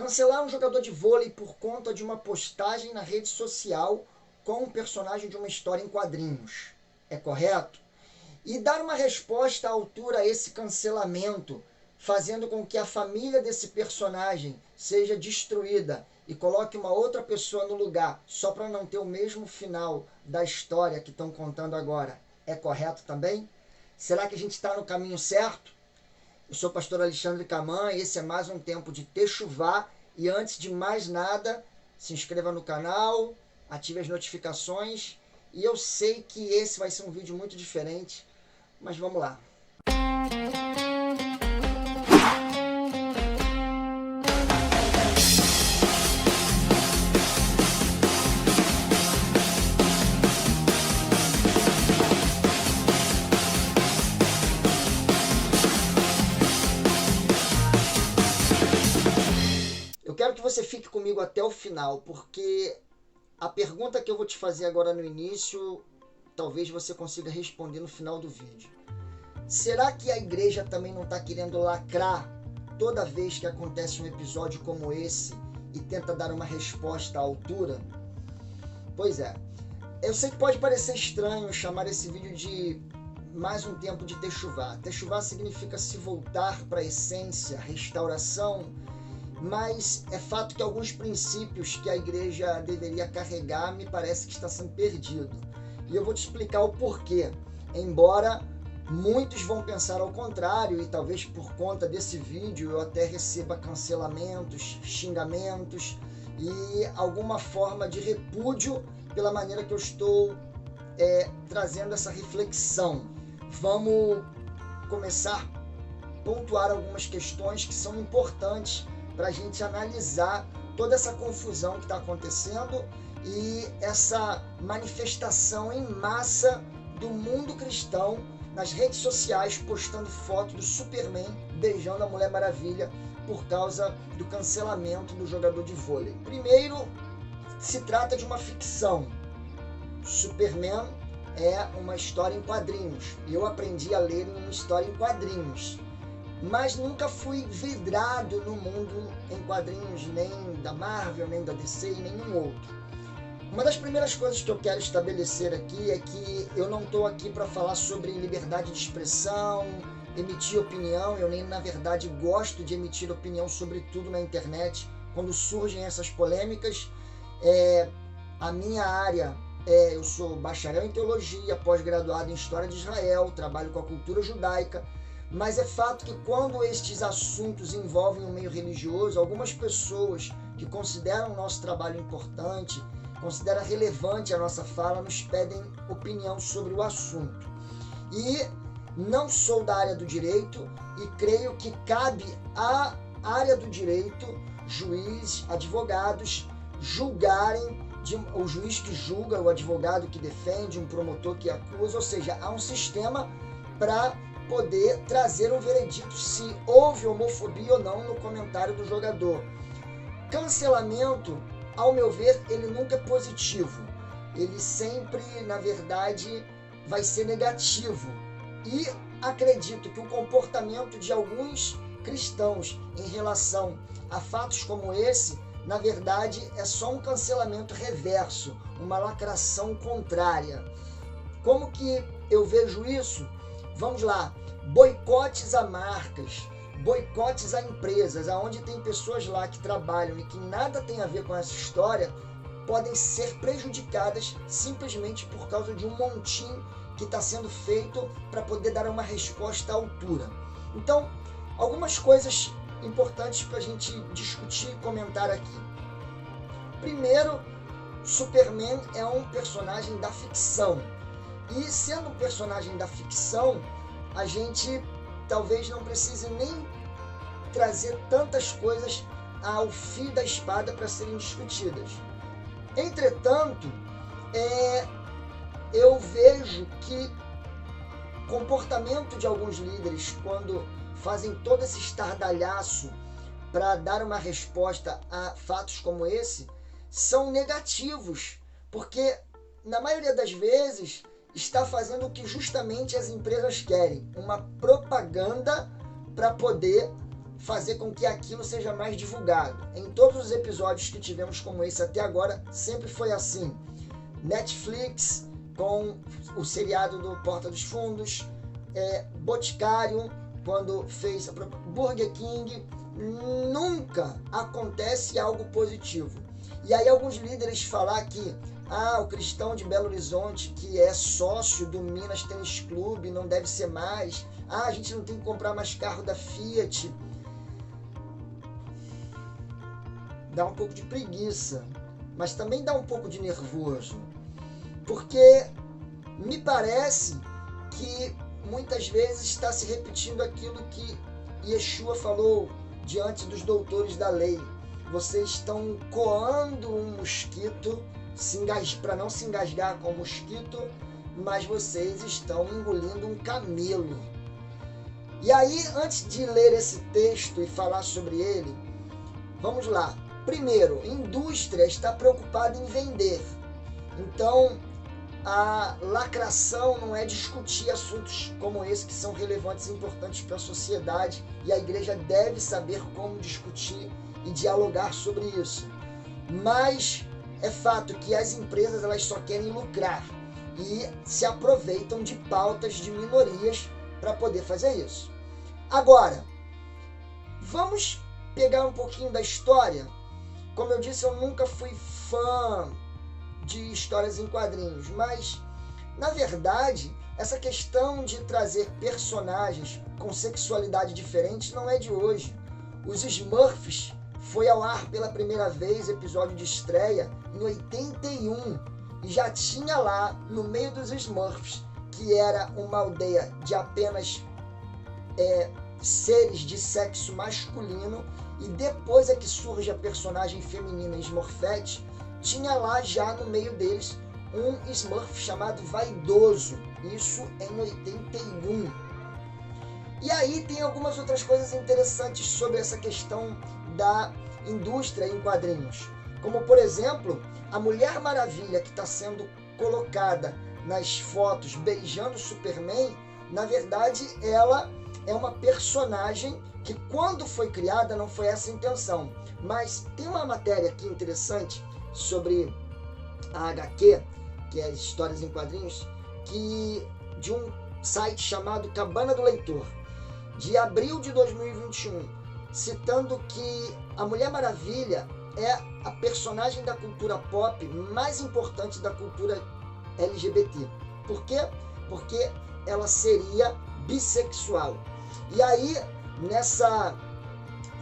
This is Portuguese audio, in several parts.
Cancelar um jogador de vôlei por conta de uma postagem na rede social com um personagem de uma história em quadrinhos. É correto? E dar uma resposta à altura a esse cancelamento, fazendo com que a família desse personagem seja destruída e coloque uma outra pessoa no lugar, só para não ter o mesmo final da história que estão contando agora. É correto também? Será que a gente está no caminho certo? Eu sou o pastor Alexandre Camã e esse é mais um tempo de Techuvá. E antes de mais nada, se inscreva no canal, ative as notificações. E eu sei que esse vai ser um vídeo muito diferente, mas vamos lá. Eu quero que você fique comigo até o final, porque a pergunta que eu vou te fazer agora no início, talvez você consiga responder no final do vídeo. Será que a igreja também não está querendo lacrar toda vez que acontece um episódio como esse e tenta dar uma resposta à altura? Pois é. Eu sei que pode parecer estranho chamar esse vídeo de mais um tempo de Techuvá. Techuvá significa se voltar para a essência, restauração, mas é fato que alguns princípios que a igreja deveria carregar me parece que está sendo perdido. E eu vou te explicar o porquê. Embora muitos vão pensar ao contrário e talvez por conta desse vídeo eu até receba cancelamentos, xingamentos e alguma forma de repúdio pela maneira que eu estou trazendo essa reflexão. Vamos começar a pontuar algumas questões que são importantes para a gente analisar toda essa confusão que está acontecendo e essa manifestação em massa do mundo cristão nas redes sociais, postando foto do Superman beijando a Mulher Maravilha por causa do cancelamento do jogador de vôlei. Primeiro, se trata de uma ficção. Superman é uma história em quadrinhos. Eu aprendi a ler em uma história em quadrinhos, mas nunca fui vidrado no mundo em quadrinhos, nem da Marvel, nem da DC e nenhum outro. Uma das primeiras coisas que eu quero estabelecer aqui é que eu não estou aqui para falar sobre liberdade de expressão, emitir opinião. Eu nem, na verdade, gosto de emitir opinião sobre tudo na internet. Quando surgem essas polêmicas, a minha área eu sou bacharel em teologia, pós-graduado em história de Israel, trabalho com a cultura judaica. Mas é fato que quando estes assuntos envolvem o meio religioso, algumas pessoas que consideram o nosso trabalho importante, consideram relevante a nossa fala, nos pedem opinião sobre o assunto. E não sou da área do direito e creio que cabe à área do direito, juiz, advogados, julgarem, o juiz que julga, o advogado que defende, um promotor que acusa, ou seja, há um sistema para poder trazer um veredito se houve homofobia ou não no comentário do jogador. Cancelamento, ao meu ver, ele nunca é positivo. Ele sempre, na verdade, vai ser negativo. E acredito que o comportamento de alguns cristãos em relação a fatos como esse, na verdade, é só um cancelamento reverso, uma lacração contrária. Como que eu vejo isso? Vamos lá, boicotes a marcas, boicotes a empresas, aonde tem pessoas lá que trabalham e que nada tem a ver com essa história, podem ser prejudicadas simplesmente por causa de um montim que está sendo feito para poder dar uma resposta à altura. Então, algumas coisas importantes para a gente discutir e comentar aqui. Primeiro, Superman é um personagem da ficção. E sendo um personagem da ficção, a gente talvez não precise nem trazer tantas coisas ao fio da espada para serem discutidas. Entretanto, eu vejo que o comportamento de alguns líderes, quando fazem todo esse estardalhaço para dar uma resposta a fatos como esse, são negativos, porque na maioria das vezes está fazendo o que justamente as empresas querem, uma propaganda para poder fazer com que aquilo seja mais divulgado. Em todos os episódios que tivemos como esse até agora, sempre foi assim. Netflix com o seriado do Porta dos Fundos, Boticário, quando fez a Burger King, nunca acontece algo positivo. E aí alguns líderes falar que o cristão de Belo Horizonte, que é sócio do Minas Tênis Clube, não deve ser mais. A gente não tem que comprar mais carro da Fiat. Dá um pouco de preguiça, mas também dá um pouco de nervoso. Porque me parece que muitas vezes está se repetindo aquilo que Yeshua falou diante dos doutores da lei. Vocês estão coando um mosquito para não se engasgar com o mosquito, mas vocês estão engolindo um camelo. E aí, antes de ler esse texto e falar sobre ele, vamos lá. Primeiro, a indústria está preocupada em vender. Então, a lacração não é discutir assuntos como esse que são relevantes e importantes para a sociedade, e a igreja deve saber como discutir e dialogar sobre isso. Mas é fato que as empresas elas só querem lucrar e se aproveitam de pautas de minorias para poder fazer isso. Agora, vamos pegar um pouquinho da história. Como eu disse, eu nunca fui fã de histórias em quadrinhos, mas, na verdade, essa questão de trazer personagens com sexualidade diferente não é de hoje. Os Smurfs foi ao ar pela primeira vez, episódio de estreia, em 81, e já tinha lá, no meio dos Smurfs, que era uma aldeia de apenas seres de sexo masculino, e depois é que surge a personagem feminina Smurfette, tinha lá já no meio deles um Smurf chamado Vaidoso, isso em 81. E aí tem algumas outras coisas interessantes sobre essa questão da indústria em quadrinhos, como por exemplo, a Mulher Maravilha que está sendo colocada nas fotos beijando o Superman, na verdade ela é uma personagem que quando foi criada não foi essa a intenção, mas tem uma matéria aqui interessante sobre a HQ, que é Histórias em Quadrinhos, de um site chamado Cabana do Leitor, de abril de 2021, citando que a Mulher Maravilha é a personagem da cultura pop mais importante da cultura LGBT. Por quê? Porque ela seria bissexual. E aí, nessa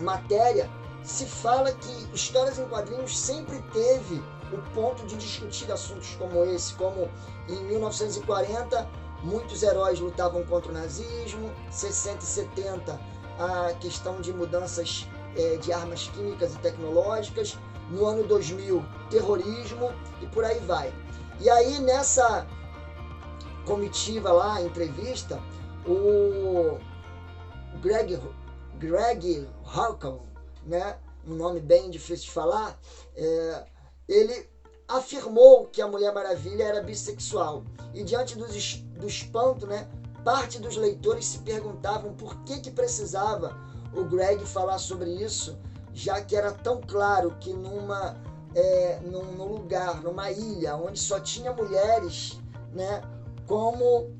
matéria, se fala que Histórias em Quadrinhos sempre teve o ponto de discutir assuntos como esse, como em 1940, muitos heróis lutavam contra o nazismo, 60 e 70, a questão de mudanças de armas químicas e tecnológicas, no ano 2000, terrorismo e por aí vai. E aí, nessa comitiva lá, entrevista, o Greg Hawkins, né, um nome bem difícil de falar, ele afirmou que a Mulher Maravilha era bissexual. E diante do espanto, né, parte dos leitores se perguntavam por que precisava o Greg falar sobre isso, já que era tão claro que num lugar, numa ilha, onde só tinha mulheres, né, como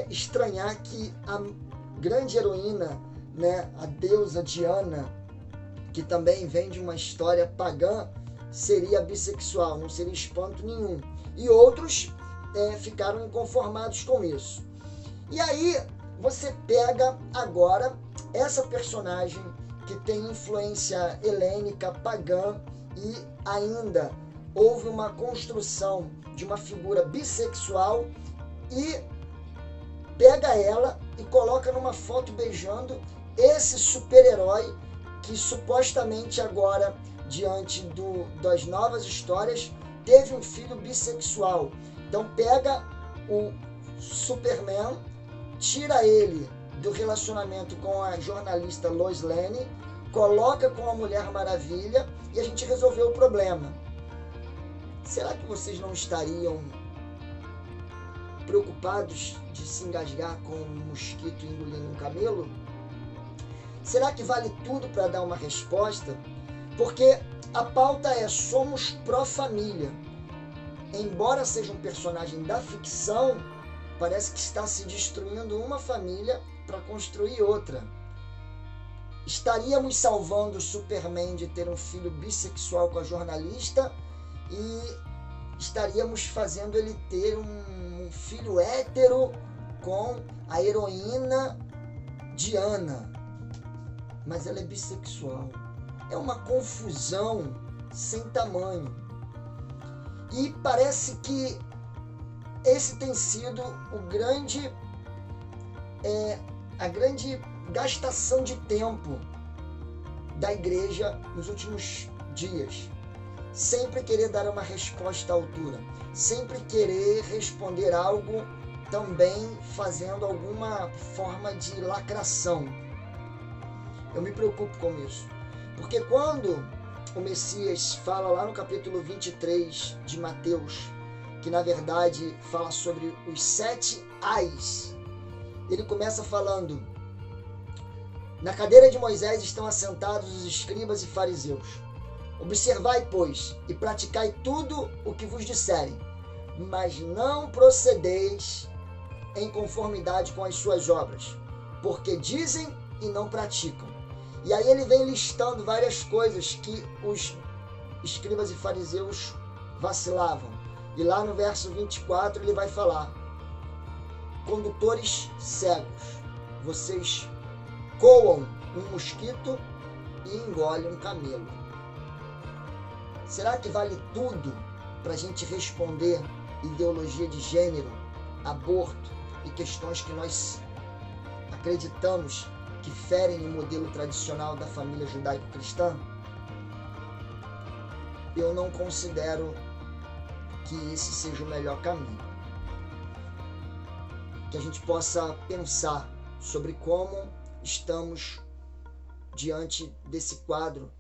estranhar que a grande heroína, né, a deusa Diana, que também vem de uma história pagã, seria bissexual, não seria espanto nenhum. E outros ficaram inconformados com isso. E aí você pega agora essa personagem que tem influência helênica, pagã, e ainda houve uma construção de uma figura bissexual, e pega ela e coloca numa foto beijando esse super-herói que supostamente agora, diante das novas histórias, teve um filho bissexual. Então pega o Superman, tira ele do relacionamento com a jornalista Lois Lane, coloca com a Mulher Maravilha e a gente resolveu o problema. Será que vocês não estariam preocupados de se engasgar com um mosquito engolindo um camelo? Será que vale tudo para dar uma resposta? Porque a pauta é: somos pró-família. Embora seja um personagem da ficção, parece que está se destruindo uma família para construir outra. Estaríamos salvando o Superman de ter um filho bissexual com a jornalista e estaríamos fazendo ele ter um filho hétero com a heroína Diana. Mas ela é bissexual. É uma confusão sem tamanho. E parece que esse tem sido a grande gastação de tempo da igreja nos últimos dias. Sempre querer dar uma resposta à altura. Sempre querer responder algo também fazendo alguma forma de lacração. Eu me preocupo com isso. Porque quando o Messias fala lá no capítulo 23 de Mateus, que na verdade fala sobre os 7 ais, ele começa falando: na cadeira de Moisés estão assentados os escribas e fariseus. Observai, pois, e praticai tudo o que vos disserem, mas não procedeis em conformidade com as suas obras, porque dizem e não praticam. E aí ele vem listando várias coisas que os escribas e fariseus vacilavam. E lá no verso 24 ele vai falar: condutores cegos, vocês coam um mosquito e engolem um camelo. Será que vale tudo para a gente responder ideologia de gênero, aborto e questões que nós acreditamos que ferem o modelo tradicional da família judaico-cristã? Eu não considero que esse seja o melhor caminho. Que a gente possa pensar sobre como estamos diante desse quadro,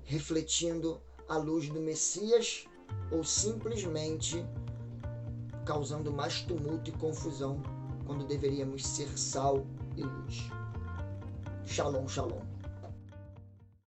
refletindo a luz do Messias ou simplesmente causando mais tumulto e confusão quando deveríamos ser sal e luz. Shalom, shalom.